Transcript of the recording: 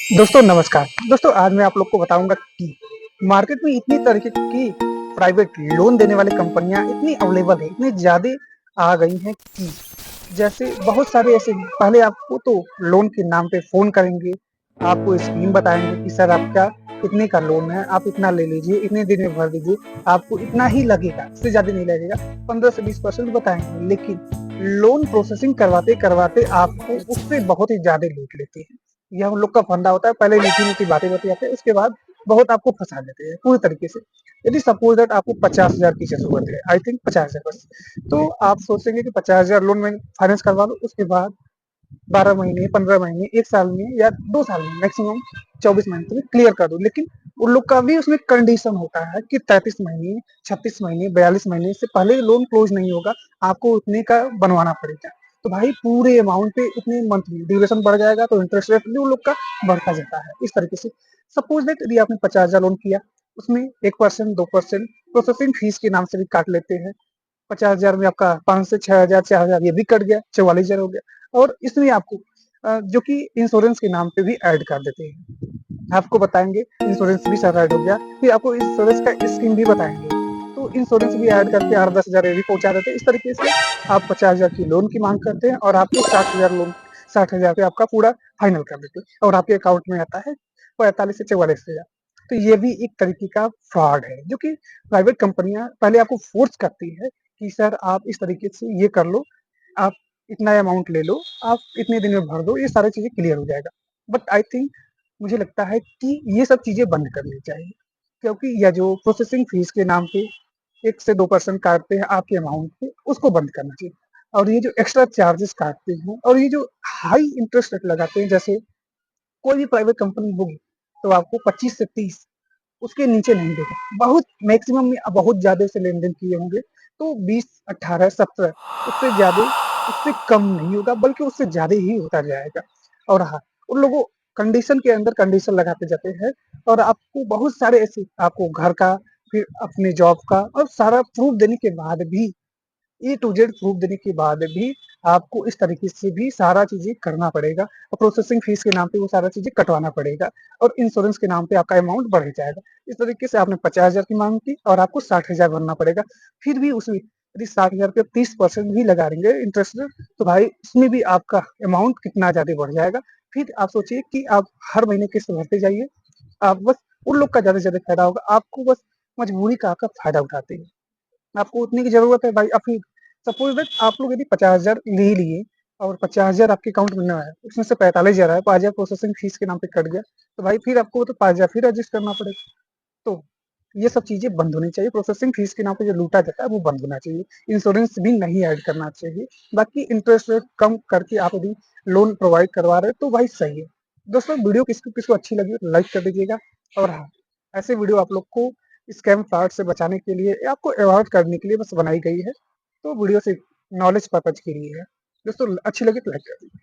दोस्तों नमस्कार। दोस्तों आज मैं आप लोग को बताऊंगा कि मार्केट में इतनी तरीके की प्राइवेट लोन देने वाली कंपनियां इतनी अवेलेबल है, इतनी ज्यादा आ गई हैं कि जैसे बहुत सारे ऐसे पहले आपको तो लोन के नाम पे फोन करेंगे, आपको स्कीम बताएंगे कि सर आपका इतने का लोन है, आप इतना ले लीजिए, इतने दिन में भर दीजिए, आपको इतना ही लगेगा, इससे ज्यादा नहीं लगेगा। 15 से 20% बताएंगे, लेकिन लोन प्रोसेसिंग करवाते करवाते आपको उससे बहुत ही ज्यादा लूट लेते हैं। यह उन लोग का फंडा होता है। पहले मीठी मीठी बातें बतियाते हैं, उसके बाद बहुत आपको फंसा देते हैं पूरी तरीके से। यदि सपोज दैट आपको 50,000 की जरूरत है, आई थिंक 50,000 बस, तो आप सोचेंगे कि 50,000 लोन में फाइनेंस करवा लो, उसके बाद 12 महीने, 15 महीने, 1 साल में या 2 साल में, मैक्सिमम 24 महीने तक क्लियर कर दो। लेकिन उन लोग का भी उसमें कंडीशन होता है कि 33 महीने, 36 महीने, 42 महीने से पहले लोन क्लोज नहीं होगा, आपको उतने का बनवाना पड़ेगा। तो भाई पूरे अमाउंट पे इतने मंथली ड्यूरेशन बढ़ जाएगा, तो इंटरेस्ट रेट भी उन लोग का बढ़ता जाता है इस तरीके से। सपोज दैट यदि आपने 50,000 लोन किया, उसमें 1%, 2% प्रोसेसिंग फीस के नाम से भी काट लेते हैं। 50,000 में आपका 5 से 6,000, 4,000 ये भी कट गया, 44,000 हो गया। और इसमें आपको जो कि इंश्योरेंस के नाम पे भी ऐड कर देते हैं। आपको बताएंगे इंश्योरेंस भी सारा ऐड हो गया, फिर आपको इंश्योरेंस का स्कीम भी बताएंगे, तो इंश्योरेंस भी ऐड करके 8-10,000 ये भी पहुंचा देते हैं। इस तरीके से आप 50,000 की लोन की मांग करते हैं और आपको 60,000 लोन, 60,000 पे आपका पूरा फाइनल कर देते हैं और आपके अकाउंट में आता है 45 से 44,000। तो ये भी एक तरीके का फ्रॉड है, जो कि प्राइवेट कंपनियां पहले आपको फोर्स करती है कि सर आप इस तरीके से ये कर लो, आप इतना अमाउंट ले लो, आप इतने दिन में भर दो, ये सारी चीजें क्लियर हो जाएगा। बट आई थिंक मुझे लगता है कि ये सब चीजें बंद करनी चाहिए, क्योंकि यह जो प्रोसेसिंग फीस के नाम पे 1 से 2% काटते हैं आपके अमाउंट पे, उसको बंद करना चाहिए। और ये जो एक्स्ट्रा चार्जेस काटते हैं और ये जो हाई इंटरेस्ट रेट लगाते हैं, जैसे कोई भी प्राइवेट कंपनी होगी तो आपको 25 से 30, उसके नीचे नहीं देगा। बहुत मैक्सिमम में बहुत ज्यादा से लेन देन किए होंगे तो 20, 18, 17, उससे ज्यादा, उससे कम नहीं होगा, बल्कि उससे ज्यादा ही होता जाएगा। और हाँ, उन लोगों कंडीशन के अंदर कंडीशन लगाते जाते हैं और आपको बहुत सारे ऐसे, आपको घर का, फिर अपने जॉब का और सारा प्रूफ देने के बाद भी, A to Z प्रूफ देने के बाद भी आपको इस तरीके से भी सारा चीजें करना पड़ेगा और प्रोसेसिंग फीस के नाम पे वो सारा चीजें कटवाना पड़ेगा और इंश्योरेंस के नाम पे आपका अमाउंट बढ़ जाएगा। इस तरीके से आपने 50,000 की मांग की और आपको 60,000 भरना पड़ेगा। फिर भी उसमें यदि 60,000 पे 30% भी लगा देंगे इंटरेस्ट, तो भाई उसमें भी आपका अमाउंट कितना ज्यादा बढ़ जाएगा। फिर आप सोचिए कि आप हर महीने किस्त भरते जाइए, आप बस उन लोग का ज्यादा से ज्यादा फायदा होगा, आपको बस मजबूरी का आपका फायदा उठाते हैं। आपको उतने की जरूरत है भाई, अब फिर सपोज दैट आप लोग यदि 50,000 ले लिए और 50,000 आपके अकाउंट में ना आया, उसमें से 45,000 आया, 5,000 प्रोसेसिंग फीस के नाम पे कट गया, तो भाई फिर आपको तो 5,000 फिर एडजस्ट करना पड़ेगा। तो ये सब चीजें बंद होनी चाहिए। प्रोसेसिंग फीस के नाम पे जो लूटा जाता है वो बंद होना चाहिए। इंश्योरेंस भी नहीं ऐड करना चाहिए। बाकी इंटरेस्ट रेट कम करके आप यदि लोन प्रोवाइड करवा रहे हैं तो भाई सही है। दोस्तों वीडियो किसको किसको अच्छी लगी तो लाइक कर दीजिएगा। और हाँ, ऐसे वीडियो आप लोग को स्कैम फ्रॉड से बचाने के लिए या आपको अवॉइड करने के लिए बस बनाई गई है। तो वीडियो से नॉलेज पर्पज के लिए है। दोस्तों अच्छी लगी तो लाइक कर दीजिए।